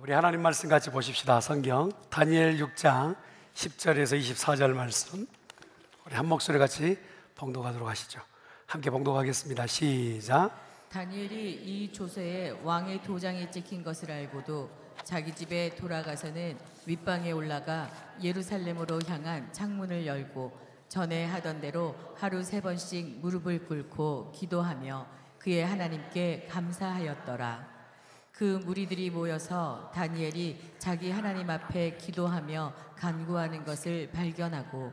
우리 하나님 말씀 같이 보십시다. 성경 다니엘 6장 10절에서 24절 말씀, 우리 한 목소리 같이 봉독하도록 하시죠. 함께 봉독하겠습니다. 시작. 다니엘이 이 조서에 왕의 도장이 찍힌 것을 알고도 자기 집에 돌아가서는 윗방에 올라가 예루살렘으로 향한 창문을 열고 전에 하던 대로 하루 3번씩 무릎을 꿇고 기도하며 그의 하나님께 감사하였더라. 그 무리들이 모여서 다니엘이 자기 하나님 앞에 기도하며 간구하는 것을 발견하고,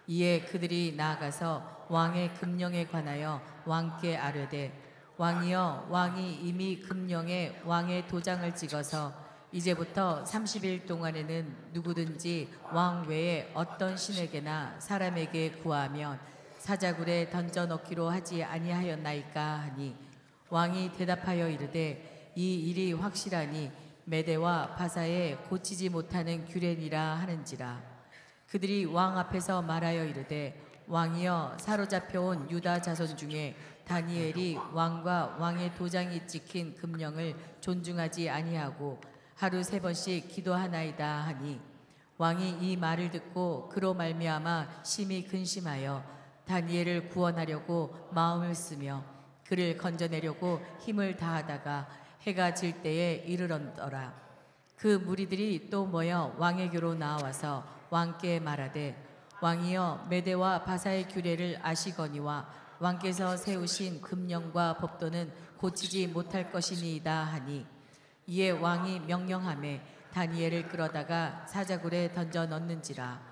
이에 그들이 나아가서 왕의 금령에 관하여 왕께 아뢰되, 왕이여, 왕이 이미 금령에 왕의 도장을 찍어서 이제부터 30일 동안에는 누구든지 왕 외에 어떤 신에게나 사람에게 구하면 사자굴에 던져 넣기로 하지 아니하였나이까 하니, 왕이 대답하여 이르되, 이 일이 확실하니 메대와 바사에 고치지 못하는 규례니라 하는지라. 그들이 왕 앞에서 말하여 이르되, 왕이여, 사로잡혀온 유다 자손 중에 다니엘이 왕과 왕의 도장이 찍힌 금령을 존중하지 아니하고 하루 3번씩 기도하나이다 하니, 왕이 이 말을 듣고 그로 말미암아 심히 근심하여 다니엘을 구원하려고 마음을 쓰며 그를 건져내려고 힘을 다하다가 해가 질 때에 이르렀더라. 그 무리들이 또 모여 왕에게로 나와서 왕께 말하되, 왕이여, 메대와 바사의 규례를 아시거니와 왕께서 세우신 금령과 법도는 고치지 못할 것이니이다 하니, 이에 왕이 명령하매 다니엘을 끌어다가 사자굴에 던져 넣는지라.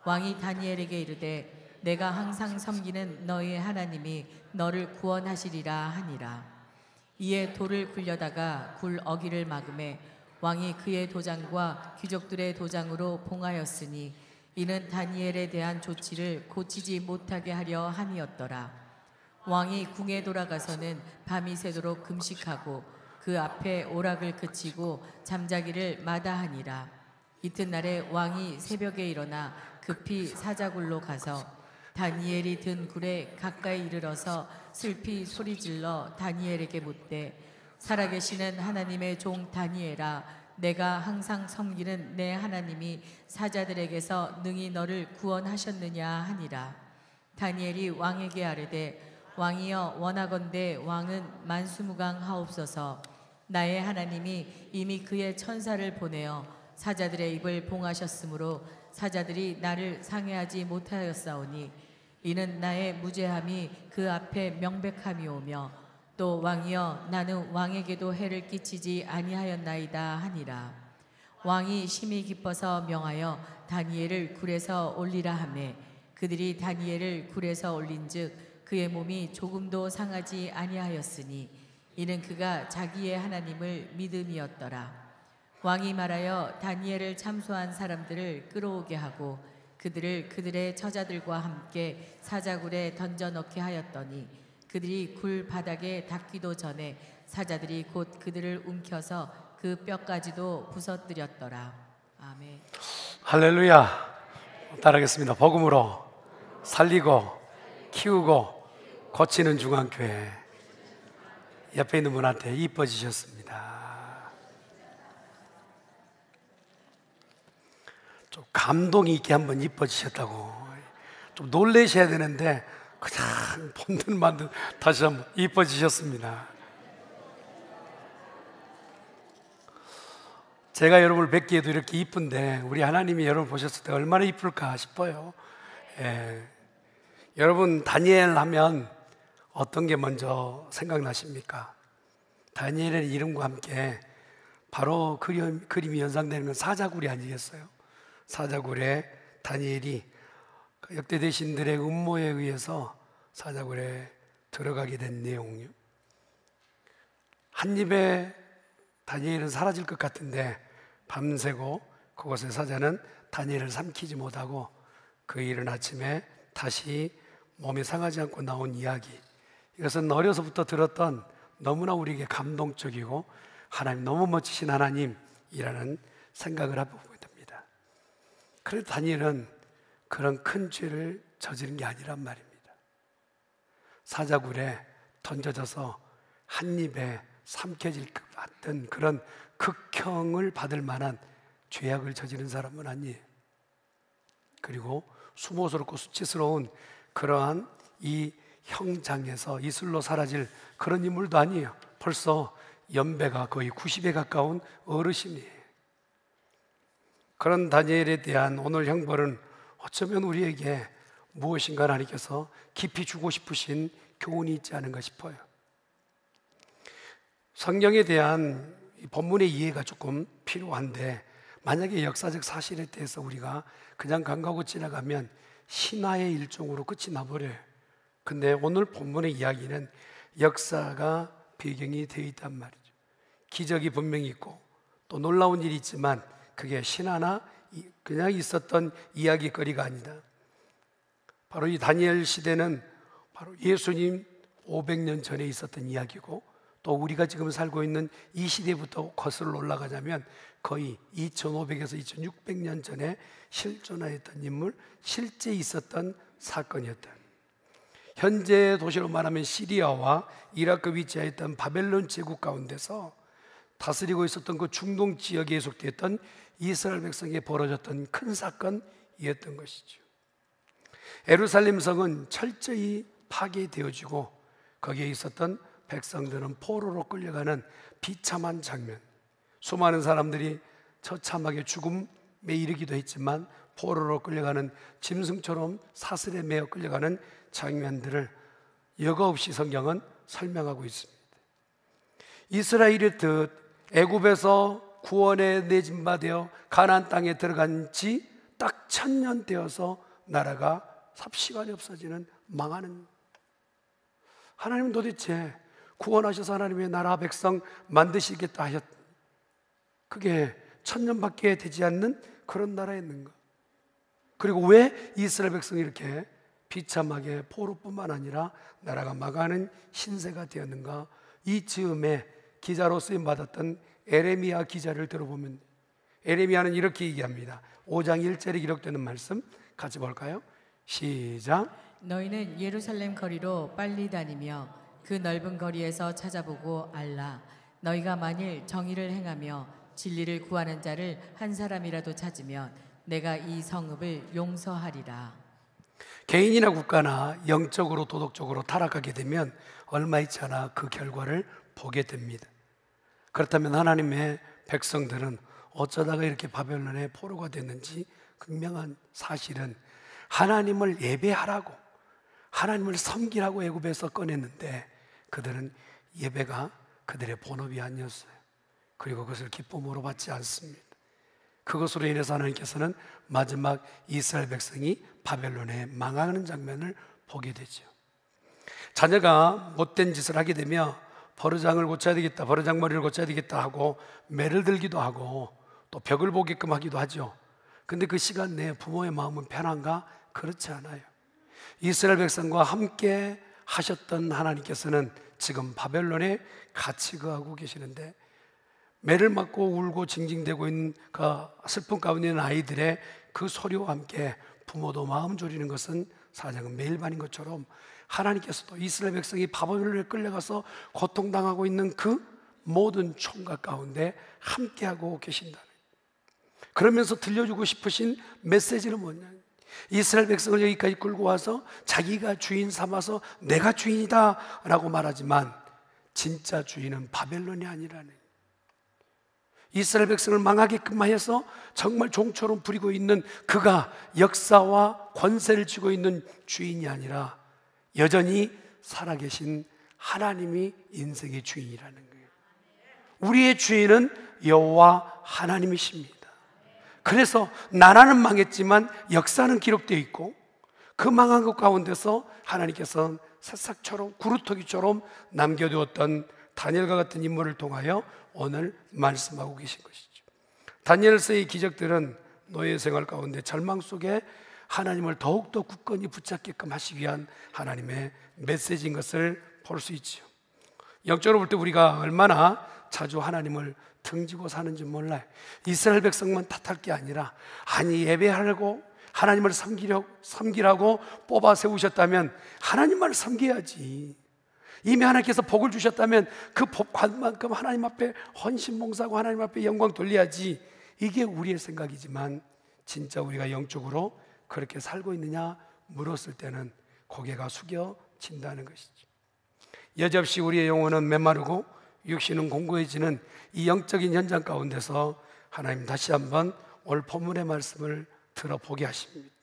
왕이 다니엘에게 이르되, 내가 항상 섬기는 너희 하나님이 너를 구원하시리라 하니라. 이에 돌을 굴려다가 굴 어기를 막음에 왕이 그의 도장과 귀족들의 도장으로 봉하였으니, 이는 다니엘에 대한 조치를 고치지 못하게 하려 함이었더라. 왕이 궁에 돌아가서는 밤이 새도록 금식하고 그 앞에 오락을 그치고 잠자기를 마다하니라. 이튿날에 왕이 새벽에 일어나 급히 사자굴로 가서 다니엘이 든 굴에 가까이 이르러서 슬피 소리질러 다니엘에게 묻되, 살아계시는 하나님의 종 다니엘아, 내가 항상 섬기는 내 하나님이 사자들에게서 능히 너를 구원하셨느냐 하니라. 다니엘이 왕에게 아뢰되, 왕이여, 원하건대 왕은 만수무강하옵소서. 나의 하나님이 이미 그의 천사를 보내어 사자들의 입을 봉하셨으므로 사자들이 나를 상해하지 못하였사오니, 이는 나의 무죄함이 그 앞에 명백함이오며, 또 왕이여, 나는 왕에게도 해를 끼치지 아니하였나이다 하니라. 왕이 심히 기뻐서 명하여 다니엘을 굴에서 올리라 하매, 그들이 다니엘을 굴에서 올린즉 그의 몸이 조금도 상하지 아니하였으니, 이는 그가 자기의 하나님을 믿음이었더라. 왕이 말하여 다니엘을 참소한 사람들을 끌어오게 하고 그들을 그들의 처자들과 함께 사자굴에 던져 넣게 하였더니, 그들이 굴 바닥에 닿기도 전에 사자들이 곧 그들을 움켜서 그 뼈까지도 부서뜨렸더라. 아멘. 할렐루야. 따라하겠습니다. 복음으로 살리고 키우고 고치는 중앙교회. 옆에 있는 분한테 이뻐지셨습니다. 좀 감동이 있게 한번 이뻐지셨다고. 좀 놀라셔야 되는데 그냥 본들만들 다시 한번 이뻐지셨습니다. 제가 여러분을 뵙기에도 이렇게 이쁜데 우리 하나님이 여러분 보셨을 때 얼마나 이쁠까 싶어요. 여러분, 다니엘 하면 어떤 게 먼저 생각나십니까? 다니엘의 이름과 함께 바로 그림이 연상되는 사자굴이 아니겠어요? 사자굴에 다니엘이 역대 대신들의 음모에 의해서 사자굴에 들어가게 된 내용이요. 한 입에 다니엘은 사라질 것 같은데 밤새고 그곳의 사자는 다니엘을 삼키지 못하고 그 이른 아침에 다시 몸이 상하지 않고 나온 이야기. 이것은 어려서부터 들었던 너무나 우리에게 감동적이고 하나님, 너무 멋지신 하나님이라는 생각을 하고 됩니다. 그래도 다니엘은 그런 큰 죄를 저지른 게 아니란 말입니다. 사자굴에 던져져서 한 입에 삼켜질 것 같은 하여튼 그런 극형을 받을 만한 죄악을 저지른 사람은 아니에요. 그리고 수모스럽고 수치스러운 그러한 이 형장에서 이슬로 사라질 그런 인물도 아니에요. 벌써 연배가 거의 90에 가까운 어르신이에요. 그런 다니엘에 대한 오늘 형벌은 어쩌면 우리에게 무엇인가 하나님께서 깊이 주고 싶으신 교훈이 있지 않은가 싶어요. 성경에 대한 본문의 이해가 조금 필요한데, 만약에 역사적 사실에 대해서 우리가 그냥 간과하고 지나가면 신화의 일종으로 끝이 나버려요. 근데 오늘 본문의 이야기는 역사가 배경이 되어 있단 말이죠. 기적이 분명히 있고 또 놀라운 일이 있지만 그게 신화나 그냥 있었던 이야기거리가 아니다. 바로 이 다니엘 시대는 바로 예수님 500년 전에 있었던 이야기고, 또 우리가 지금 살고 있는 이 시대부터 거슬러 올라가자면 거의 2500에서 2600년 전에 실존하였던 인물, 실제 있었던 사건이었다. 현재 도시로 말하면 시리아와 이라크 위치하였던 바벨론 제국 가운데서 다스리고 있었던 그 중동 지역에 속되었던 이스라엘 백성에 벌어졌던 큰 사건이었던 것이죠. 예루살렘 성은 철저히 파괴되어지고 거기에 있었던 백성들은 포로로 끌려가는 비참한 장면, 수많은 사람들이 처참하게 죽음에 이르기도 했지만 포로로 끌려가는 짐승처럼 사슬에 매어 끌려가는 장면들을 여과 없이 성경은 설명하고 있습니다. 이스라엘이 애굽에서 구원에 내진 바 되어 가나안 땅에 들어간 지 딱 1000년 되어서 나라가 삽시간에 없어지는 망하는, 하나님은 도대체 구원하셔서 하나님의 나라 백성 만드시겠다 하셨, 그게 1000년밖에 되지 않는 그런 나라였는가? 그리고 왜 이스라엘 백성이 이렇게 비참하게 포로뿐만 아니라 나라가 망하는 신세가 되었는가? 이 즈음에 기자로 쓰임받았던 에레미야 기자를 들어보면, 에레미야는 이렇게 얘기합니다. 5장 1절에 기록되는 말씀 같이 볼까요? 시작. 너희는 예루살렘 거리로 빨리 다니며 그 넓은 거리에서 찾아보고 알라. 너희가 만일 정의를 행하며 진리를 구하는 자를 한 사람이라도 찾으면 내가 이 성읍을 용서하리라. 개인이나 국가나 영적으로 도덕적으로 타락하게 되면 얼마 있지 않아 그 결과를 보게 됩니다. 그렇다면 하나님의 백성들은 어쩌다가 이렇게 바벨론의 포로가 됐는지 분명한 사실은 하나님을 예배하라고, 하나님을 섬기라고 애굽에서 꺼냈는데 그들은 예배가 그들의 본업이 아니었어요. 그리고 그것을 기쁨으로 받지 않습니다. 그것으로 인해서 하나님께서는 마지막 이스라엘 백성이 바벨론에 망하는 장면을 보게 되죠. 자녀가 못된 짓을 하게 되면 버르장을 고쳐야 되겠다, 버르장머리를 고쳐야 되겠다 하고 매를 들기도 하고 또 벽을 보게끔 하기도 하죠. 근데 그 시간 내에 부모의 마음은 편한가? 그렇지 않아요. 이스라엘 백성과 함께 하셨던 하나님께서는 지금 바벨론에 같이 거하고 계시는데, 매를 맞고 울고 징징대고 있는 그 슬픔 가운데 있는 아이들의 그 소리와 함께 부모도 마음 졸이는 것은 사실은 매일반인 것처럼 하나님께서도 이스라엘 백성이 바벨론에 끌려가서 고통당하고 있는 그 모든 총각 가운데 함께하고 계신다는, 그러면서 들려주고 싶으신 메시지는 뭐냐? 이스라엘 백성을 여기까지 끌고 와서 자기가 주인 삼아서 내가 주인이다 라고 말하지만 진짜 주인은 바벨론이 아니라는, 이스라엘 백성을 망하게끔 하여서 정말 종처럼 부리고 있는 그가 역사와 권세를 쥐고 있는 주인이 아니라 여전히 살아계신 하나님이 인생의 주인이라는 거예요. 우리의 주인은 여호와 하나님이십니다. 그래서 나라는 망했지만 역사는 기록되어 있고 그 망한 것 가운데서 하나님께서는 새싹처럼 구루터기처럼 남겨두었던 다니엘과 같은 인물을 통하여 오늘 말씀하고 계신 것이죠. 다니엘서의 기적들은 노예 생활 가운데 절망 속에 하나님을 더욱더 굳건히 붙잡게끔 하시기 위한 하나님의 메시지인 것을 볼 수 있죠. 영적으로 볼 때 우리가 얼마나 자주 하나님을 등지고 사는지 몰라요. 이스라엘 백성만 탓할 게 아니라, 아니 예배하려고 하나님을 섬기라고 뽑아 세우셨다면 하나님만 섬겨야지. 이미 하나님께서 복을 주셨다면 그 복만큼 하나님 앞에 헌신봉사하고 하나님 앞에 영광 돌려야지. 이게 우리의 생각이지만 진짜 우리가 영적으로 그렇게 살고 있느냐 물었을 때는 고개가 숙여진다는 것이죠. 여지없이 우리의 영혼은 메마르고 육신은 공고해지는 이 영적인 현장 가운데서 하나님 다시 한번 오늘 본문의 말씀을 들어보게 하십니다.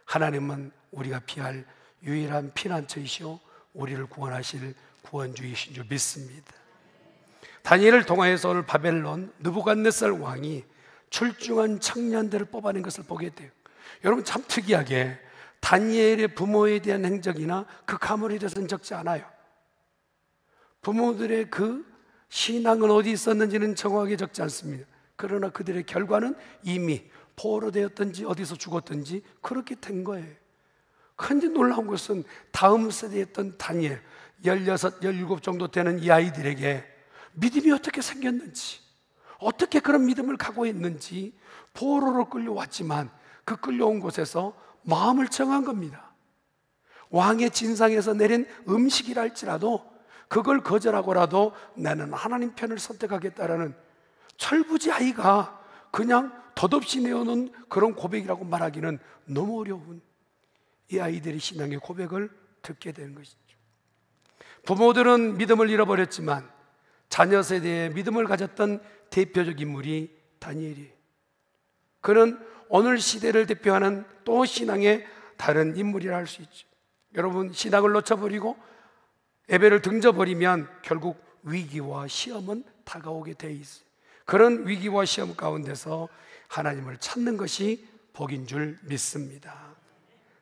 하나님은 우리가 피할 유일한 피난처이시오 우리를 구원하실 구원주이신 줄 믿습니다. 다니엘을 통하여서 오늘 바벨론 느부갓네살 왕이 출중한 청년들을 뽑아낸 것을 보게 돼요. 여러분 참 특이하게 다니엘의 부모에 대한 행적이나 그 가문에 대해서는 적지 않아요. 부모들의 그 신앙은 어디 있었는지는 정확하게 적지 않습니다. 그러나 그들의 결과는 이미 포로되었든지 어디서 죽었든지 그렇게 된 거예요. 그런데 놀라운 것은 다음 세대였던 다니엘 16, 17 정도 되는 이 아이들에게 믿음이 어떻게 생겼는지, 어떻게 그런 믿음을 각오했는지 포로로 끌려왔지만 그 끌려온 곳에서 마음을 정한 겁니다. 왕의 진상에서 내린 음식이라 할지라도 그걸 거절하고라도 나는 하나님 편을 선택하겠다라는 철부지 아이가 그냥 덧없이 내어놓은 그런 고백이라고 말하기는 너무 어려운 이 아이들의 신앙의 고백을 듣게 되는 것이죠. 부모들은 믿음을 잃어버렸지만 자녀 세대에 믿음을 가졌던 대표적 인물이 다니엘이에요. 그는 오늘 시대를 대표하는 또 신앙의 다른 인물이라 할 수 있죠. 여러분 신앙을 놓쳐버리고 예배를 등져버리면 결국 위기와 시험은 다가오게 돼 있어요. 그런 위기와 시험 가운데서 하나님을 찾는 것이 복인 줄 믿습니다.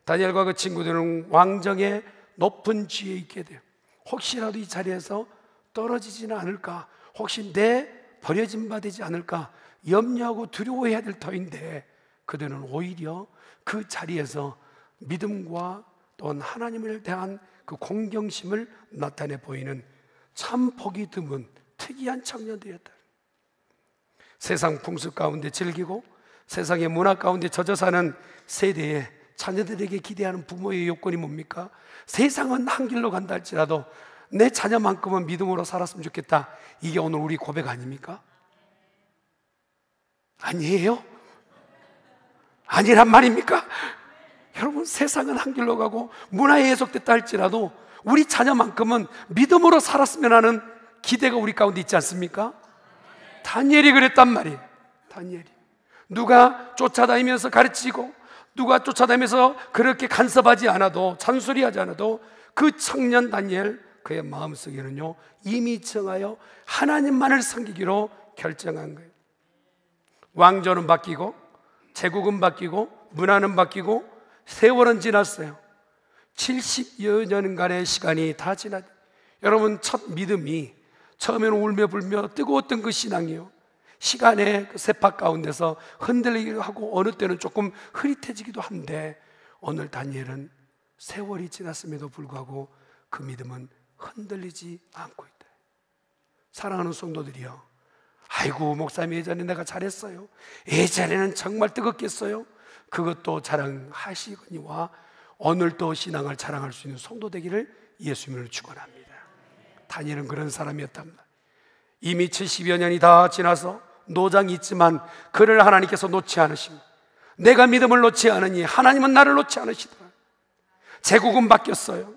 다니엘과 그 친구들은 왕정의 높은 지위에 있게 돼요. 혹시라도 이 자리에서 떨어지지는 않을까, 혹시 내 버려진 바 되지 않을까 염려하고 두려워해야 될 터인데 그들은 오히려 그 자리에서 믿음과 또한 하나님을 대한 그 공경심을 나타내 보이는 참 보기 드문 특이한 청년들이었다. 세상 풍습 가운데 즐기고 세상의 문화 가운데 젖어 사는 세대에 자녀들에게 기대하는 부모의 요건이 뭡니까? 세상은 한 길로 간다 할지라도 내 자녀만큼은 믿음으로 살았으면 좋겠다. 이게 오늘 우리 고백 아닙니까? 아니에요? 아니란 말입니까? 여러분 세상은 한 길로 가고 문화에 해석됐다 할지라도 우리 자녀만큼은 믿음으로 살았으면 하는 기대가 우리 가운데 있지 않습니까? 다니엘이 그랬단 말이에요. 다니엘이 누가 쫓아다니면서 가르치고 누가 쫓아다니면서 그렇게 간섭하지 않아도 잔소리하지 않아도 그 청년 다니엘 그의 마음속에는요 이미 정하여 하나님만을 섬기기로 결정한 거예요. 왕조는 바뀌고 제국은 바뀌고 문화는 바뀌고 세월은 지났어요. 70여 년간의 시간이 다 지났. 여러분 첫 믿음이 처음에는 울며 불며 뜨거웠던 그 신앙이요 시간의 그 세파 가운데서 흔들리기도 하고 어느 때는 조금 흐릿해지기도 한데 오늘 다니엘은 세월이 지났음에도 불구하고 그 믿음은 흔들리지 않고 있다. 사랑하는 성도들이요, 아이고 목사님 예전에 내가 잘했어요, 예전에는 정말 뜨겁겠어요, 그것도 자랑하시거니와 오늘 또 신앙을 자랑할 수 있는 성도 되기를 예수님을 축원합니다. 다니엘은 그런 사람이었답니다. 이미 70여 년이 다 지나서 노장이 있지만 그를 하나님께서 놓지 않으십니다. 내가 믿음을 놓지 않으니 하나님은 나를 놓지 않으시더라. 제국은 바뀌었어요.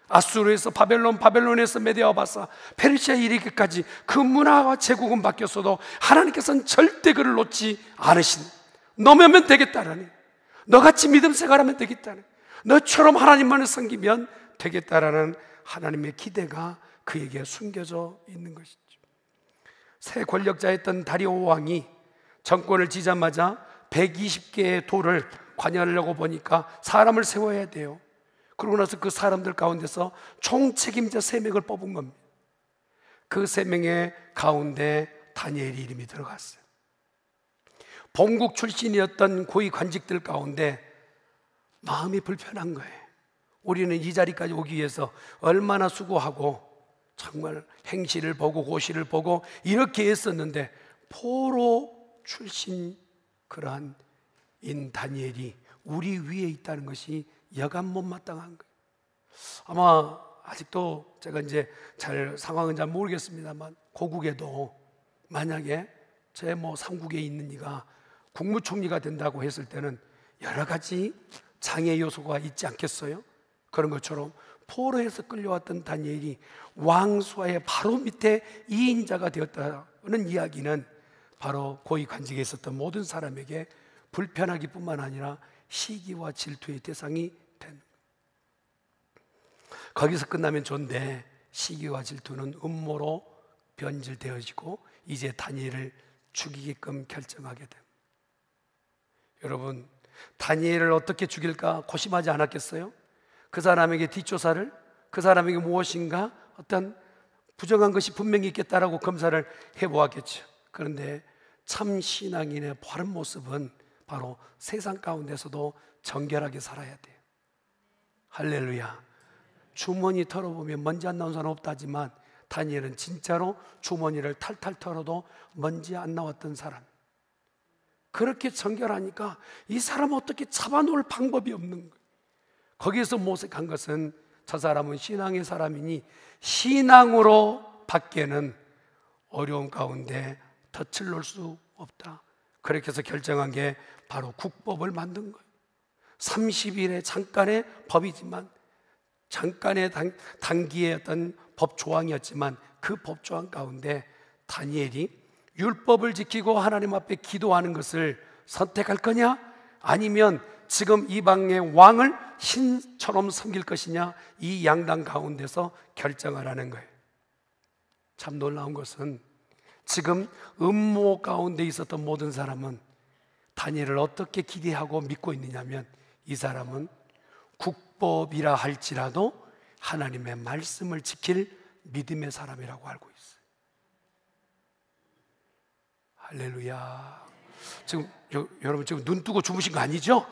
아수르에서 바벨론, 바벨론에서 메데와 바사, 페르시아에 이르기까지 그 문화와 제국은 바뀌었어도 하나님께서는 절대 그를 놓지 않으신, 너면 되겠다라니, 너같이 믿음 생활하면 되겠다는, 너처럼 하나님만을 섬기면 되겠다라는 하나님의 기대가 그에게 숨겨져 있는 것이죠. 새 권력자였던 다리오 왕이 정권을 지자마자 120개의 돌을 관여하려고 보니까 사람을 세워야 돼요. 그러고 나서 그 사람들 가운데서 총책임자 3명을 뽑은 겁니다. 그 3명의 가운데 다니엘이 이름이 들어갔어요. 본국 출신이었던 고위 관직들 가운데 마음이 불편한 거예요. 우리는 이 자리까지 오기 위해서 얼마나 수고하고 정말 행시를 보고 고시를 보고 이렇게 했었는데 포로 출신 그러한 인 다니엘이 우리 위에 있다는 것이 여간 못마땅한 거예요. 아마 아직도 제가 이제 상황은 잘 모르겠습니다만, 고국에도 만약에 제 삼국에 있는 이가 국무총리가 된다고 했을 때는 여러 가지 장애 요소가 있지 않겠어요? 그런 것처럼 포로에서 끌려왔던 다니엘이 왕수하의 바로 밑에 2인자가 되었다는 이야기는 바로 고위 관직에 있었던 모든 사람에게 불편하기뿐만 아니라 시기와 질투의 대상이 된, 거기서 끝나면 좋은데 시기와 질투는 음모로 변질되어지고 이제 다니엘을 죽이게끔 결정하게 됩니다. 여러분, 다니엘을 어떻게 죽일까 고심하지 않았겠어요? 그 사람에게 뒷조사를, 그 사람에게 무엇인가 어떤 부정한 것이 분명히 있겠다라고 검사를 해보았겠죠. 그런데 참 신앙인의 바른 모습은 바로 세상 가운데서도 정결하게 살아야 돼요. 할렐루야. 주머니 털어보면 먼지 안 나온 사람 없다지만 다니엘은 진짜로 주머니를 탈탈 털어도 먼지 안 나왔던 사람. 그렇게 정결하니까 이 사람은 어떻게 잡아놓을 방법이 없는 거예요. 거기에서 모색한 것은 저 사람은 신앙의 사람이니 신앙으로 밖에는 어려움 가운데 덫을 놓을 수 없다. 그렇게 해서 결정한 게 바로 국법을 만든 거예요. 30일의 잠깐의 법이지만, 잠깐의 단기의 어떤 법 조항이었지만, 그 법 조항 가운데 다니엘이 율법을 지키고 하나님 앞에 기도하는 것을 선택할 거냐, 아니면 지금 이방의 왕을 신처럼 섬길 것이냐, 이 양당 가운데서 결정하라는 거예요. 참 놀라운 것은 지금 음모 가운데 있었던 모든 사람은 다니엘을 어떻게 기대하고 믿고 있느냐면, 이 사람은 국법이라 할지라도 하나님의 말씀을 지킬 믿음의 사람이라고 알고 있어요. 할렐루야. 지금 여러분 지금 눈 뜨고 주무신 거 아니죠?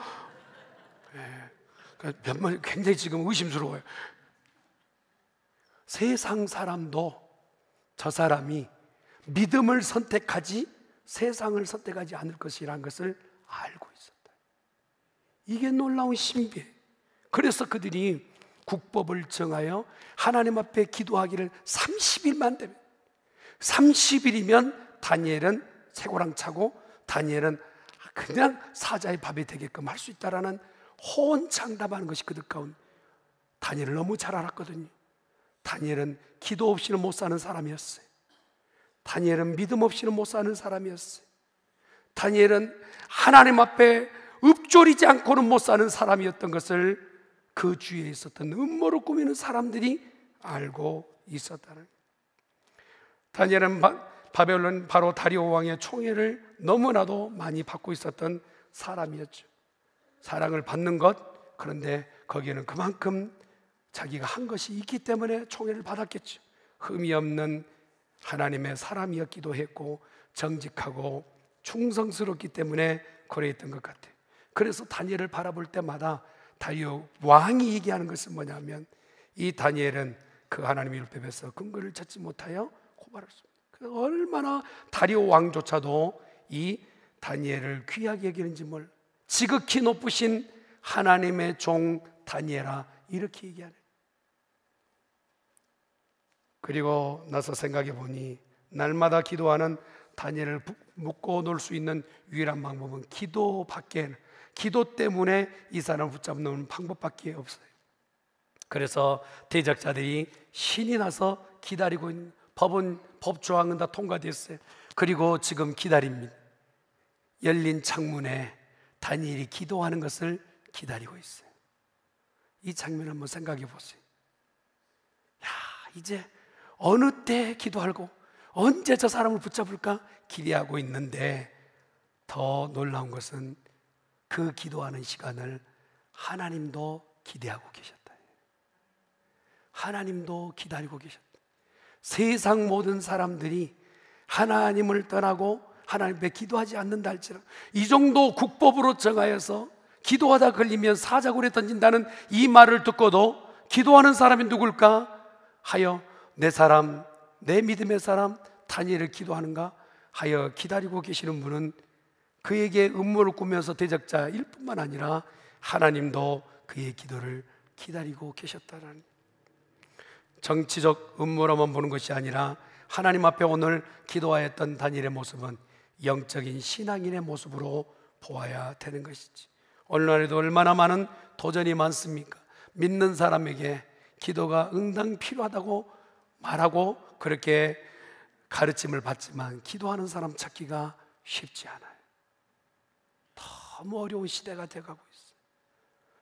네. 굉장히 지금 의심스러워요. 세상 사람도 저 사람이 믿음을 선택하지 세상을 선택하지 않을 것이라는 것을 알고 있었다. 이게 놀라운 신비예요. 그래서 그들이 국법을 정하여 하나님 앞에 기도하기를 30일만 되면, 30일이면 다니엘은 쇠고랑 차고 다니엘은 그냥 사자의 밥이 되게끔 할 수 있다라는 호언장담하는 것이 그들 가운데. 다니엘을 너무 잘 알았거든요. 다니엘은 기도 없이는 못 사는 사람이었어요. 다니엘은 믿음 없이는 못 사는 사람이었어요. 다니엘은 하나님 앞에 읊조리지 않고는 못 사는 사람이었던 것을 그 주위에 있었던 음모를 꾸미는 사람들이 알고 있었다는. 다니엘은 바벨론 바로 다리오 왕의 총애를 너무나도 많이 받고 있었던 사람이었죠. 사랑을 받는 것, 그런데 거기에는 그만큼 자기가 한 것이 있기 때문에 총애를 받았겠죠. 흠이 없는 하나님의 사람이었기도 했고 정직하고 충성스럽기 때문에 그랬던 것 같아요. 그래서 다니엘을 바라볼 때마다 다리오 왕이 얘기하는 것은 뭐냐면, 이 다니엘은 그 하나님의 율법에서 근거를 찾지 못하여 고발할 수 없다. 얼마나 다리오 왕조차도 이 다니엘을 귀하게 여기는지 몰라. 지극히 높으신 하나님의 종 다니엘아, 이렇게 얘기하네. 그리고 나서 생각해 보니 날마다 기도하는 다니엘을 묶어 놓을 수 있는 유일한 방법은 기도밖에, 기도 때문에 이 사람을 붙잡는 방법밖에 없어요. 그래서 대적자들이 신이 나서 기다리고 있는, 법 조항은 다 통과됐어요. 그리고 지금 기다립니다. 열린 창문에 다니엘이 기도하는 것을 기다리고 있어요. 이 장면 한번 생각해 보세요. 야, 이제 어느 때 기도하고 언제 저 사람을 붙잡을까 기대하고 있는데, 더 놀라운 것은 그 기도하는 시간을 하나님도 기대하고 계셨다. 하나님도 기다리고 계셨다. 세상 모든 사람들이 하나님을 떠나고 하나님 앞에 기도하지 않는다 할지라도, 이 정도 국법으로 정하여서 기도하다 걸리면 사자굴에 던진다는 이 말을 듣고도 기도하는 사람이 누굴까 하여 내 사람, 내 믿음의 사람 다니엘을 기도하는가 하여 기다리고 계시는 분은 그에게 음모를 꾸면서 대적자일 뿐만 아니라 하나님도 그의 기도를 기다리고 계셨다라는. 정치적 음모로만 보는 것이 아니라 하나님 앞에 오늘 기도하였던 다니엘의 모습은 영적인 신앙인의 모습으로 보아야 되는 것이지. 오늘날에도 얼마나 많은 도전이 많습니까? 믿는 사람에게 기도가 응당 필요하다고 말하고 그렇게 가르침을 받지만 기도하는 사람 찾기가 쉽지 않아요. 너무 어려운 시대가 돼가고 있어요.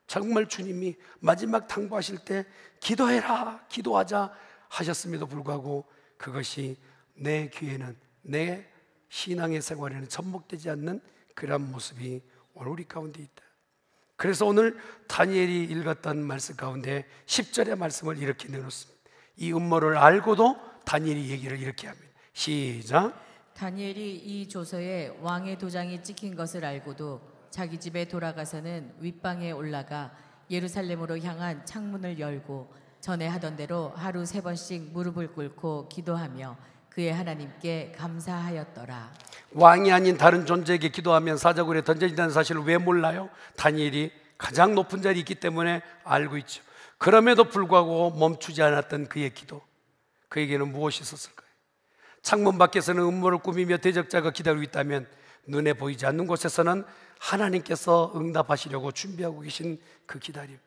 정말 주님이 마지막 당부하실 때 기도해라, 기도하자 하셨음에도 불구하고 그것이 내 귀에는, 내 신앙의 생활에는 접목되지 않는 그런 모습이 오늘 우리 가운데 있다. 그래서 오늘 다니엘이 읽었던 말씀 가운데 10절의 말씀을 이렇게 내놓습니다. 이 음모를 알고도 다니엘이 얘기를 이렇게 합니다. 시작. 다니엘이 이 조서에 왕의 도장이 찍힌 것을 알고도 자기 집에 돌아가서는 윗방에 올라가 예루살렘으로 향한 창문을 열고 전에 하던 대로 하루 3번씩 무릎을 꿇고 기도하며 그의 하나님께 감사하였더라. 왕이 아닌 다른 존재에게 기도하면 사자굴에 던져진다는 사실을 왜 몰라요? 다니엘이 가장 높은 자리에 있기 때문에 알고 있죠. 그럼에도 불구하고 멈추지 않았던 그의 기도, 그에게는 무엇이 있었을까요? 창문 밖에서는 음모를 꾸미며 대적자가 기다리고 있다면 눈에 보이지 않는 곳에서는 하나님께서 응답하시려고 준비하고 계신 그 기다림,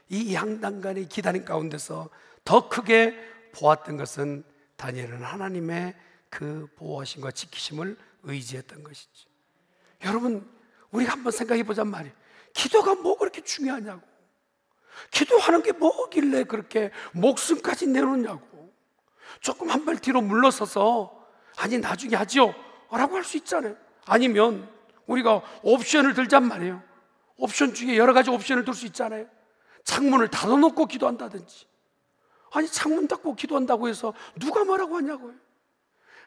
이 양단간의 기다림 가운데서 더 크게 보았던 것은 다니엘은 하나님의 그 보호하심과 지키심을 의지했던 것이지. 여러분, 우리가 한번 생각해 보잔 말이에요. 기도가 뭐 그렇게 중요하냐고, 기도하는 게 뭐길래 그렇게 목숨까지 내놓냐고. 조금 한 발 뒤로 물러서서 아니 나중에 하죠 라고 할 수 있잖아요. 아니면 우리가 옵션을 들잔 말이에요. 옵션 중에 여러 가지 옵션을 들 수 있잖아요. 창문을 닫아놓고 기도한다든지. 아니 창문 닫고 기도한다고 해서 누가 뭐라고 하냐고요.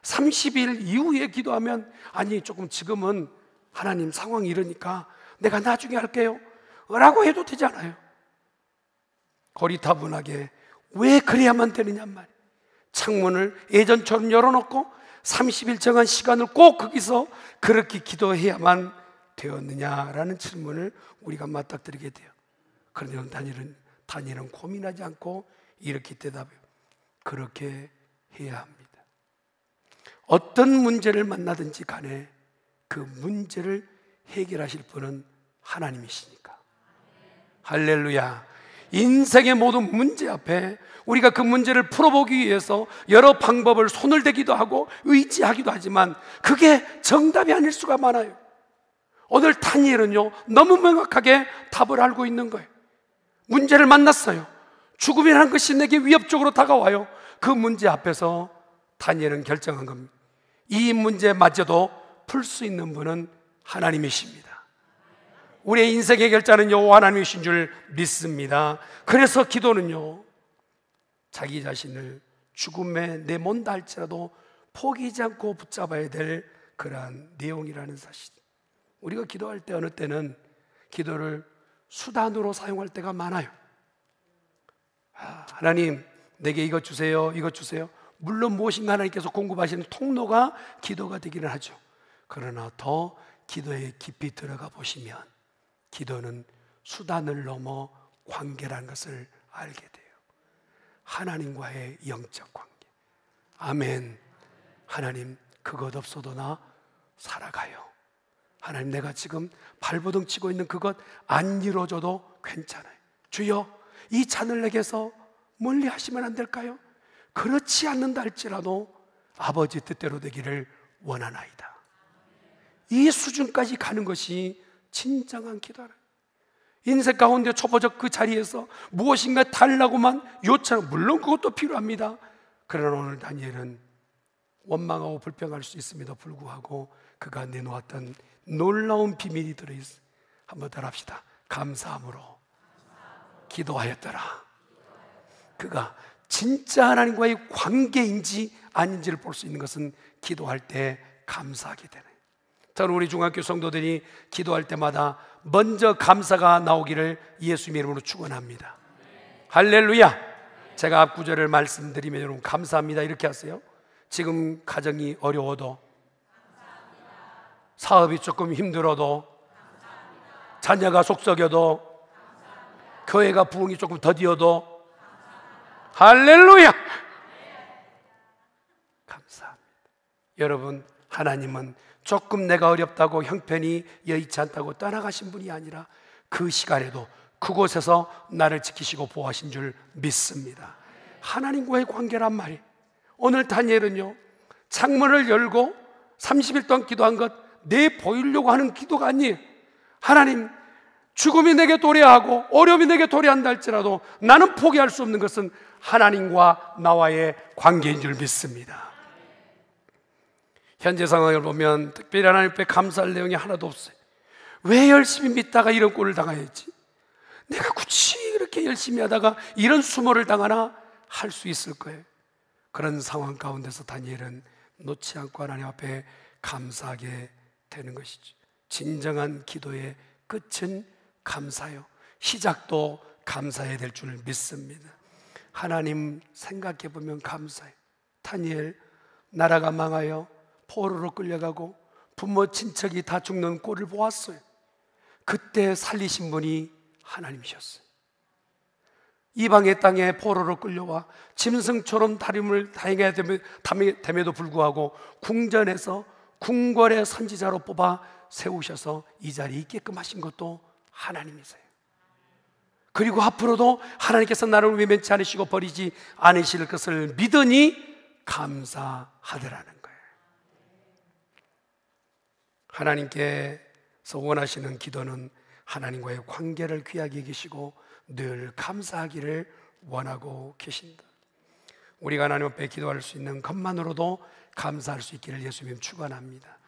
30일 이후에 기도하면 아니 조금 지금은 하나님 상황이 이러니까 내가 나중에 할게요 라고 해도 되잖아요. 고리타분하게 왜 그래야만 되느냐 말이에요. 창문을 예전처럼 열어놓고 30일 정한 시간을 꼭 거기서 그렇게 기도해야만 되었느냐라는 질문을 우리가 맞닥뜨리게 돼요. 그런데 다니엘은 고민하지 않고 이렇게 대답해요. 그렇게 해야 합니다. 어떤 문제를 만나든지 간에 그 문제를 해결하실 분은 하나님이시니까. 할렐루야. 인생의 모든 문제 앞에 우리가 그 문제를 풀어보기 위해서 여러 방법을 손을 대기도 하고 의지하기도 하지만 그게 정답이 아닐 수가 많아요. 오늘 다니엘은요 너무 명확하게 답을 알고 있는 거예요. 문제를 만났어요. 죽음이라는 것이 내게 위협적으로 다가와요. 그 문제 앞에서 다니엘은 결정한 겁니다. 이 문제마저도 풀 수 있는 분은 하나님이십니다. 우리의 인생의 결자는 여호와 하나님이신 줄 믿습니다. 그래서 기도는요 자기 자신을 죽음에 내몬다 할지라도 포기하지 않고 붙잡아야 될 그러한 내용이라는 사실. 우리가 기도할 때 어느 때는 기도를 수단으로 사용할 때가 많아요. 하나님 내게 이것 주세요, 이것 주세요. 물론 무엇인가 하나님께서 공급하시는 통로가 기도가 되기는 하죠. 그러나 더 기도에 깊이 들어가 보시면 기도는 수단을 넘어 관계라는 것을 알게 돼요. 하나님과의 영적 관계. 아멘. 하나님 그것 없어도 나 살아가요. 하나님 내가 지금 발버둥 치고 있는 그것 안 이루어져도 괜찮아요. 주여 이 잔을 내게서 멀리 하시면 안 될까요? 그렇지 않는다 할지라도 아버지 뜻대로 되기를 원하나이다. 이 수준까지 가는 것이 진정한 기도라. 인생 가운데 초보적 그 자리에서 무엇인가 달라고만 요청, 물론 그것도 필요합니다. 그러나 오늘 다니엘은 원망하고 불평할 수 있음에도 불구하고 그가 내놓았던 놀라운 비밀이 들어있어요. 한번 더 합시다. 감사함으로 기도하였더라. 그가 진짜 하나님과의 관계인지 아닌지를 볼 수 있는 것은 기도할 때 감사하게 되네. 저는 우리 중학교 성도들이 기도할 때마다 먼저 감사가 나오기를 예수님의 이름으로 축원합니다. 할렐루야. 제가 앞 구절을 말씀드리면 여러분 감사합니다 이렇게 하세요. 지금 가정이 어려워도, 사업이 조금 힘들어도, 자녀가 속썩여도, 교회가 부흥이 조금 더디어도, 할렐루야. 감사합니다. 여러분, 하나님은 조금 내가 어렵다고 형편이 여의치 않다고 떠나가신 분이 아니라 그 시간에도 그곳에서 나를 지키시고 보호하신 줄 믿습니다. 하나님과의 관계란 말이에요. 오늘 다니엘은요, 창문을 열고 30일 동안 기도한 것 내 보이려고 하는 기도가 아니에요. 하나님, 죽음이 내게 도래하고 어려움이 내게 도래한다 할지라도 나는 포기할 수 없는 것은 하나님과 나와의 관계인 줄 믿습니다. 현재 상황을 보면 특별히 하나님 앞에 감사할 내용이 하나도 없어요. 왜 열심히 믿다가 이런 꼴을 당하였지? 내가 굳이 이렇게 열심히 하다가 이런 수모를 당하나 할 수 있을 거예요. 그런 상황 가운데서 다니엘은 놓지 않고 하나님 앞에 감사하게 되는 것이죠. 진정한 기도의 끝은 감사요, 시작도 감사해야 될 줄 믿습니다. 하나님 생각해 보면 감사해요. 다니엘, 나라가 망하여 포로로 끌려가고 부모 친척이 다 죽는 꼴을 보았어요. 그때 살리신 분이 하나님이셨어요. 이방의 땅에 포로로 끌려와 짐승처럼 다림을 다행해야 됨에도 불구하고 궁전에서 궁궐의 선지자로 뽑아 세우셔서 이 자리에 있게끔 하신 것도 하나님이세요. 그리고 앞으로도 하나님께서 나를 외면치 않으시고 버리지 않으실 것을 믿으니 감사하더라는 거예요. 하나님께서 원하시는 기도는 하나님과의 관계를 귀하게 여기시고 늘 감사하기를 원하고 계신다. 우리가 하나님 앞에 기도할 수 있는 것만으로도 감사할 수 있기를 예수님 축원합니다.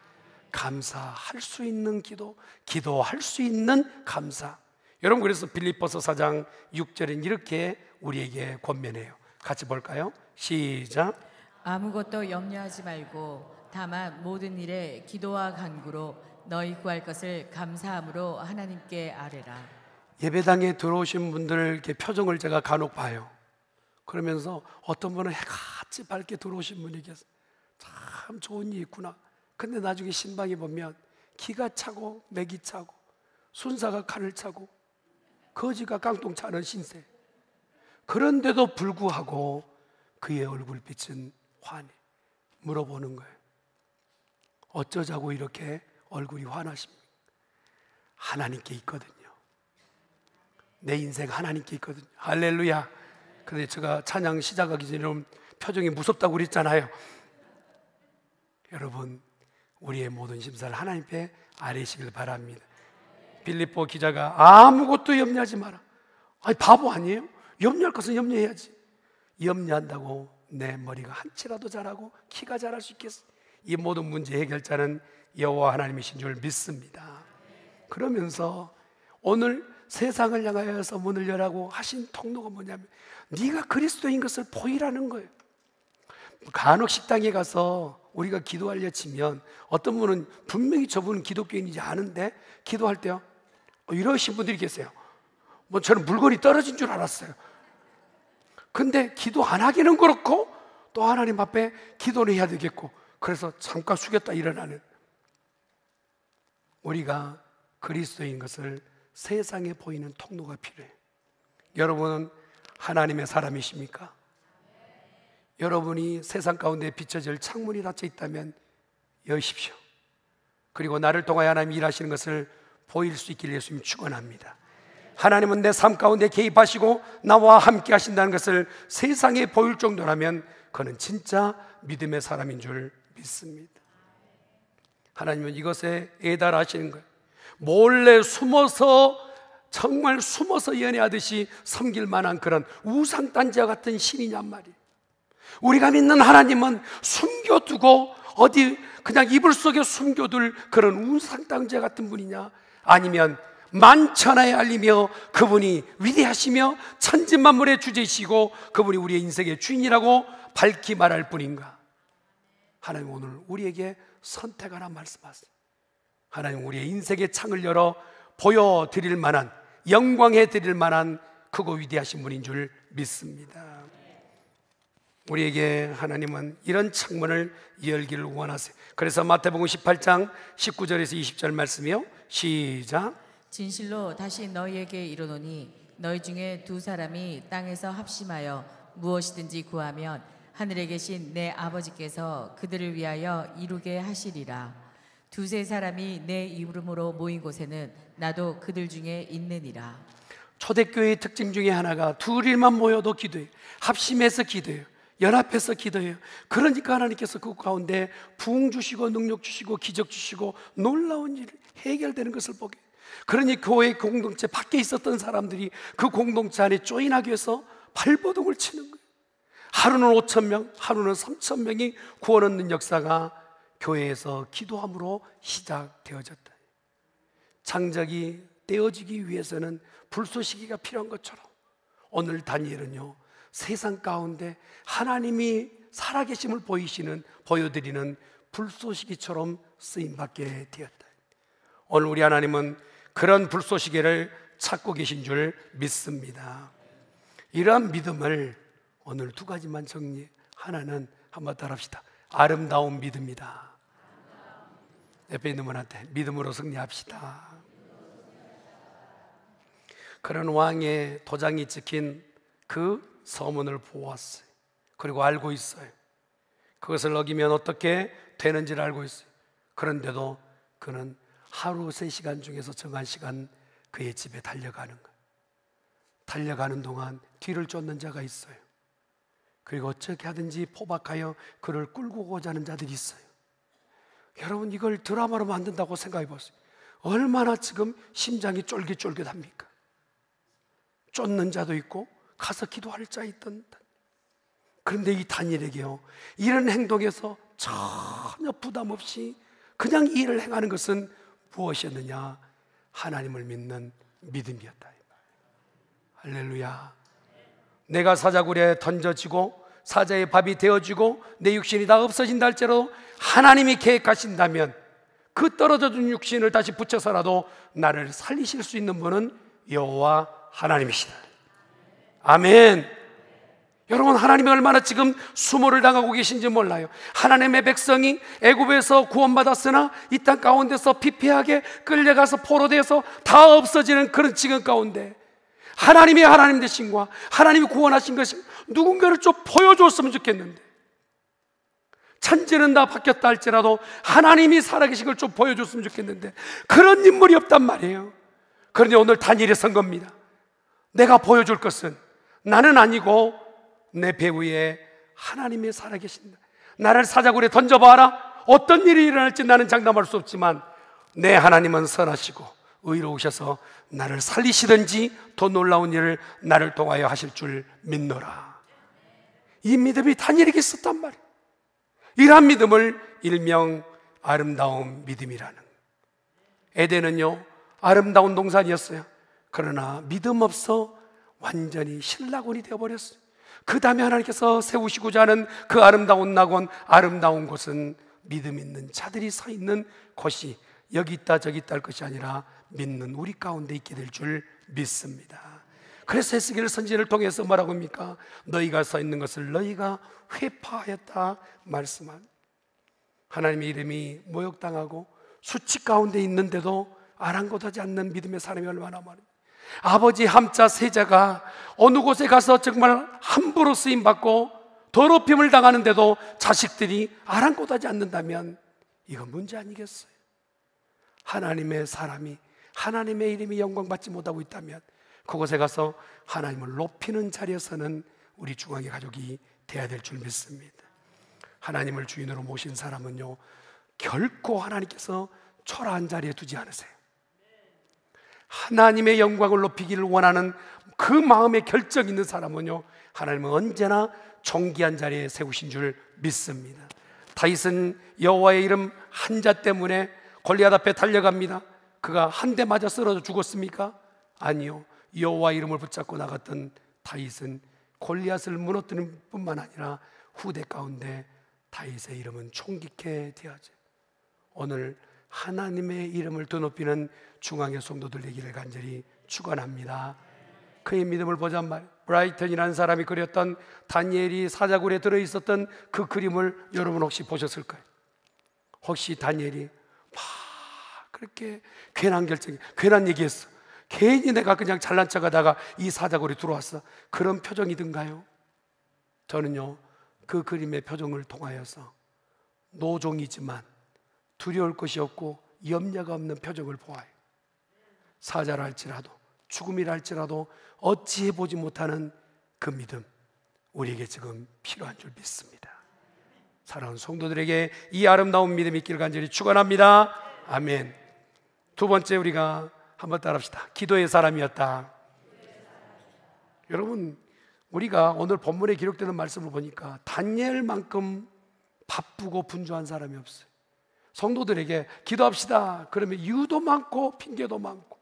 감사할 수 있는 기도, 기도할 수 있는 감사. 여러분, 그래서 빌립보서 4장 6절엔 이렇게 우리에게 권면해요. 같이 볼까요? 시작. 아무것도 염려하지 말고 다만 모든 일에 기도와 간구로 너희 구할 것을 감사함으로 하나님께 아뢰라. 예배당에 들어오신 분들 이렇게 표정을 제가 간혹 봐요. 그러면서 어떤 분은 해같이 밝게 들어오신 분이 계세요. 참 좋은 일 있구나. 근데 나중에 신방에 보면 기가 차고 맥이 차고 순사가 칼을 차고 거지가 깡통 차는 신세. 그런데도 불구하고 그의 얼굴빛은 환해. 물어보는 거예요. 어쩌자고 이렇게 얼굴이 환하십니까? 하나님께 있거든요. 내 인생 하나님께 있거든요. 할렐루야. 그런데 제가 찬양 시작하기 전에 좀 표정이 무섭다고 그랬잖아요. 여러분, 우리의 모든 심사를 하나님 앞에 아뢰시길 바랍니다. 빌립보 기자가 아무것도 염려하지 마라. 아니, 바보 아니에요? 염려할 것은 염려해야지. 염려한다고 내 머리가 한치라도 자라고 키가 자랄 수 있겠어? 이 모든 문제 해결자는 여호와 하나님이신 줄 믿습니다. 그러면서 오늘 세상을 향하여서 문을 열라고 하신 통로가 뭐냐면 네가 그리스도인 것을 보이라는 거예요. 간혹 식당에 가서 우리가 기도하려 치면 어떤 분은 분명히 저분은 기독교인이지 않은데 기도할 때요, 이러신 분들이 계세요. 뭐 저는 물건이 떨어진 줄 알았어요. 근데 기도 안 하기는 그렇고 또 하나님 앞에 기도를 해야 되겠고, 그래서 잠깐 숙였다 일어나는, 우리가 그리스도인 것을 세상에 보이는 통로가 필요해요. 여러분은 하나님의 사람이십니까? 여러분이 세상 가운데 비춰질 창문이 닫혀 있다면 여십시오. 그리고 나를 통하여 하나님이 일하시는 것을 보일 수 있기를 예수님 축원합니다. 하나님은 내 삶 가운데 개입하시고 나와 함께 하신다는 것을 세상에 보일 정도라면 그는 진짜 믿음의 사람인 줄 믿습니다. 하나님은 이것에 애달하시는 거예요. 몰래 숨어서, 정말 숨어서 연애하듯이 섬길 만한 그런 우상단지와 같은 신이냔 말이에요. 우리가 믿는 하나님은 숨겨두고 어디 그냥 이불 속에 숨겨둘 그런 우상단지 같은 분이냐? 아니면 만천하에 알리며 그분이 위대하시며 천지만물의 주제이시고 그분이 우리의 인생의 주인이라고 밝히 말할 뿐인가? 하나님 오늘 우리에게 선택하라 말씀하세요. 하나님 우리의 인생의 창을 열어 보여드릴 만한, 영광해 드릴 만한 크고 위대하신 분인 줄 믿습니다. 우리에게 하나님은 이런 창문을 열기를 원하세요. 그래서 마태복음 18장 19절에서 20절 말씀이요, 시작. 진실로 다시 너희에게 이르노니 너희 중에 두 사람이 땅에서 합심하여 무엇이든지 구하면 하늘에 계신 내 아버지께서 그들을 위하여 이루게 하시리라. 두세 사람이 내 이름으로 모인 곳에는 나도 그들 중에 있느니라. 초대교회의 특징 중에 하나가 둘이만 모여도 기도해요. 합심해서 기도해요. 연합해서 기도해요. 그러니까 하나님께서 그 가운데 부흥 주시고 능력 주시고 기적 주시고 놀라운 일이 해결되는 것을 보게. 그러니 교회 공동체 밖에 있었던 사람들이 그 공동체 안에 조인하기 위해서 발버둥을 치는 거예요. 하루는 5,000명, 하루는 3,000명이 구원 얻는 역사가 교회에서 기도함으로 시작되어졌다. 장작이 떼어지기 위해서는 불쏘시개가 필요한 것처럼 오늘 다니엘은요, 세상 가운데 하나님이 살아계심을 보여드리는 불쏘시개처럼 쓰임받게 되었다. 오늘 우리 하나님은 그런 불쏘시개를 찾고 계신 줄 믿습니다. 이러한 믿음을 오늘 두 가지만 정리. 하나는 한번 따라합시다. 아름다운 믿음이다. 옆에 있는 분한테 믿음으로 승리합시다. 그런 왕의 도장이 찍힌 그 서문을 보았어요. 그리고 알고 있어요. 그것을 어기면 어떻게 되는지를 알고 있어요. 그런데도 그는 하루 3시간 중에서 정한 시간 그의 집에 달려가는 거예요. 달려가는 동안 뒤를 쫓는 자가 있어요. 그리고 어떻게 하든지 포박하여 그를 끌고 오고자 하는 자들이 있어요. 여러분, 이걸 드라마로 만든다고 생각해 보세요. 얼마나 지금 심장이 쫄깃쫄깃합니까? 쫓는 자도 있고 가서 기도할 자 있던. 그런데 이 다니엘에게요, 이런 행동에서 전혀 부담 없이 그냥 이 일을 행하는 것은 무엇이었느냐? 하나님을 믿는 믿음이었다. 할렐루야. 내가 사자굴에 던져지고 사자의 밥이 되어지고 내 육신이 다 없어진다 할지라도 하나님이 계획하신다면 그 떨어져 준 육신을 다시 붙여서라도 나를 살리실 수 있는 분은 여호와 하나님이시다. 아멘. 여러분, 하나님이 얼마나 지금 수모를 당하고 계신지 몰라요. 하나님의 백성이 애굽에서 구원받았으나 이 땅 가운데서 피폐하게 끌려가서 포로되어서 다 없어지는 그런 지금 가운데 하나님이 하나님 되신과 하나님이 구원하신 것이 누군가를 좀 보여줬으면 좋겠는데, 천지는 다 바뀌었다 할지라도 하나님이 살아계신 걸 좀 보여줬으면 좋겠는데 그런 인물이 없단 말이에요. 그런데 오늘 다니엘이 선 겁니다. 내가 보여줄 것은 나는 아니고 내 배후에 하나님이 살아계신다. 나를 사자굴에 던져봐라. 어떤 일이 일어날지 나는 장담할 수 없지만 내 하나님은 선하시고 의로우셔서 나를 살리시든지 더 놀라운 일을 나를 통하여 하실 줄 믿노라. 이 믿음이 다니엘에게 있었단 말이에요. 이러한 믿음을 일명 아름다운 믿음이라는. 에덴은요, 아름다운 동산이었어요. 그러나 믿음 없어 완전히 신락원이 되어버렸어요. 그 다음에 하나님께서 세우시고자 하는 그 아름다운 낙원, 아름다운 곳은 믿음 있는 자들이 서 있는 곳이 여기 있다 저기 있다 할 것이 아니라 믿는 우리 가운데 있게 될 줄 믿습니다. 그래서 에스겔 선지자를 통해서 뭐라고 합니까? 너희가 서 있는 것을 너희가 회파하였다 말씀한. 하나님의 이름이 모욕당하고 수치 가운데 있는데도 아랑곳하지 않는 믿음의 사람이 얼마나 많은지. 아버지 함자 세자가 어느 곳에 가서 정말 함부로 쓰임받고 더럽힘을 당하는데도 자식들이 아랑곳하지 않는다면 이건 문제 아니겠어요? 하나님의 사람이 하나님의 이름이 영광받지 못하고 있다면 그곳에 가서 하나님을 높이는 자리에서는 우리 중앙의 가족이 돼야 될 줄 믿습니다. 하나님을 주인으로 모신 사람은요, 결코 하나님께서 초라한 자리에 두지 않으세요. 하나님의 영광을 높이기를 원하는 그 마음의 결정 있는 사람은요, 하나님은 언제나 존귀한 자리에 세우신 줄 믿습니다. 다윗은 여호와의 이름 한자 때문에 골리앗 앞에 달려갑니다. 그가 한 대 맞아 쓰러져 죽었습니까? 아니요. 여호와 이름을 붙잡고 나갔던 다윗은 골리앗을 무너뜨릴 뿐만 아니라 후대 가운데 다윗의 이름은 총깃케 되어져. 오늘 하나님의 이름을 더 높이는 중앙의 성도들 되기를 간절히 축원합니다. 그의 믿음을 보잔 말, 브라이턴이라는 사람이 그렸던 다니엘이 사자굴에 들어있었던 그 그림을 여러분 혹시 보셨을까요? 혹시 다니엘이 그렇게 괜한 결정이, 괜한 얘기했어, 괜히 내가 그냥 잘난 척하다가 이 사자굴에 들어왔어, 그런 표정이든가요? 저는요, 그 그림의 표정을 통하여서 노종이지만 두려울 것이 없고 염려가 없는 표정을 보아요. 사자라 할지라도 죽음이라 할지라도 어찌해 보지 못하는 그 믿음, 우리에게 지금 필요한 줄 믿습니다. 사랑하는 성도들에게 이 아름다운 믿음이 있기를 간절히 축원합니다. 아멘. 두 번째, 우리가 한번 따라합시다. 기도의 사람이었다. 여러분, 우리가 오늘 본문에 기록되는 말씀을 보니까 다니엘만큼 바쁘고 분주한 사람이 없어요. 성도들에게 기도합시다 그러면 이유도 많고 핑계도 많고,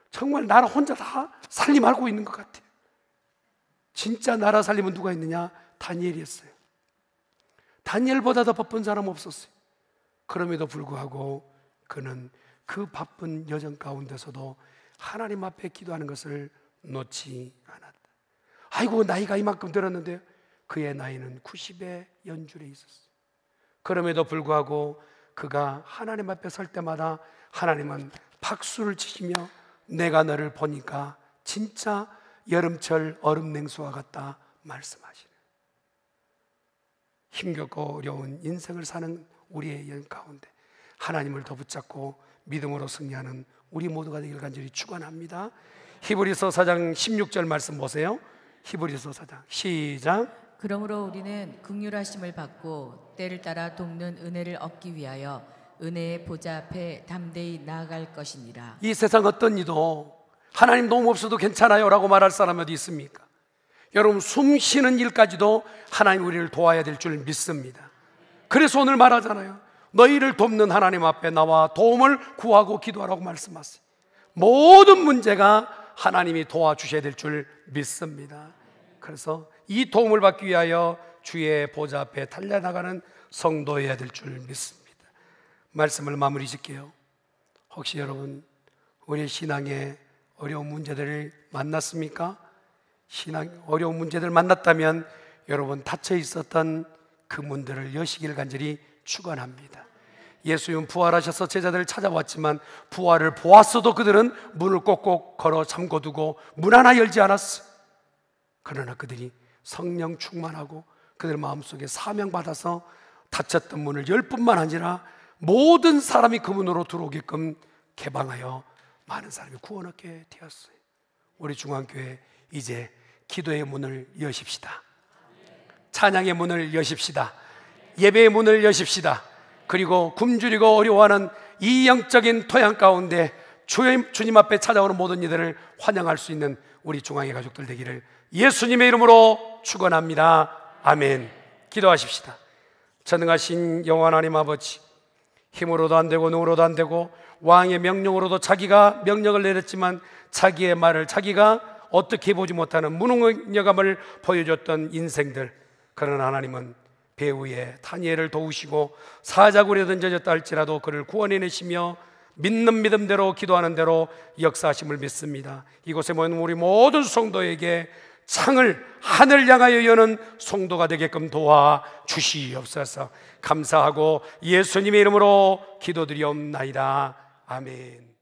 정말 나라 혼자 다 살림 앓고 있는 것 같아요. 진짜 나라 살림은 누가 있느냐? 다니엘이었어요. 다니엘보다 더 바쁜 사람 없었어요. 그럼에도 불구하고 그는 그 바쁜 여정 가운데서도 하나님 앞에 기도하는 것을 놓지 않았다. 아이고, 나이가 이만큼 들었는데 그의 나이는 90의 연줄에 있었어요. 그럼에도 불구하고 그가 하나님 앞에 설 때마다 하나님은 박수를 치시며 내가 너를 보니까 진짜 여름철 얼음 냉수와 같다 말씀하시네. 힘겹고 어려운 인생을 사는 우리의 연 가운데 하나님을 더 붙잡고 믿음으로 승리하는 우리 모두가 되기를 간절히 축원합니다. 히브리서 4장 16절 말씀 보세요. 히브리서 4장 시작. 그러므로 우리는 긍휼하심을 받고 때를 따라 돕는 은혜를 얻기 위하여 은혜의 보좌 앞에 담대히 나아갈 것이니라. 이 세상 어떤 이도 하나님 도움 없어도 괜찮아요 라고 말할 사람이 어디 있습니까? 여러분, 숨 쉬는 일까지도 하나님 우리를 도와야 될 줄 믿습니다. 그래서 오늘 말하잖아요. 너희를 돕는 하나님 앞에 나와 도움을 구하고 기도하라고 말씀하세요. 모든 문제가 하나님이 도와주셔야 될 줄 믿습니다. 그래서 이 도움을 받기 위하여 주의 보좌 앞에 달려나가는 성도여야 될 줄 믿습니다. 말씀을 마무리 짓게요. 혹시 여러분, 우리 신앙에 어려운 문제들을 만났습니까? 신앙 어려운 문제들 만났다면 여러분, 닫혀 있었던 그 문들을 여시기를 간절히 축원합니다. 예수님은 부활하셔서 제자들을 찾아왔지만 부활을 보았어도 그들은 문을 꼭꼭 걸어 잠궈두고 문 하나 열지 않았어요. 그러나 그들이 성령 충만하고 그들 마음속에 사명받아서 닫혔던 문을 열 뿐만 아니라 모든 사람이 그 문으로 들어오게끔 개방하여 많은 사람이 구원 얻게 되었어요. 우리 중앙교회 이제 기도의 문을 여십시다. 찬양의 문을 여십시다. 예배의 문을 여십시다. 그리고 굶주리고 어려워하는 이 영적인 토양 가운데 주님 앞에 찾아오는 모든 이들을 환영할 수 있는 우리 중앙의 가족들 되기를 예수님의 이름으로 축원합니다. 아멘. 기도하십시다. 전능하신 여호와 하나님 아버지, 힘으로도 안 되고 능으로도 안 되고 왕의 명령으로도 자기가 명령을 내렸지만 자기의 말을 자기가 어떻게 해보지 못하는 무능력함을 보여줬던 인생들, 그러나 하나님은 배후에 다니엘을 도우시고 사자굴에 던져졌다 할지라도 그를 구원해내시며 믿는 믿음대로 기도하는 대로 역사하심을 믿습니다. 이곳에 모인 우리 모든 성도에게 창을 하늘 향하여 여는 성도가 되게끔 도와주시옵소서. 감사하고 예수님의 이름으로 기도드리옵나이다. 아멘.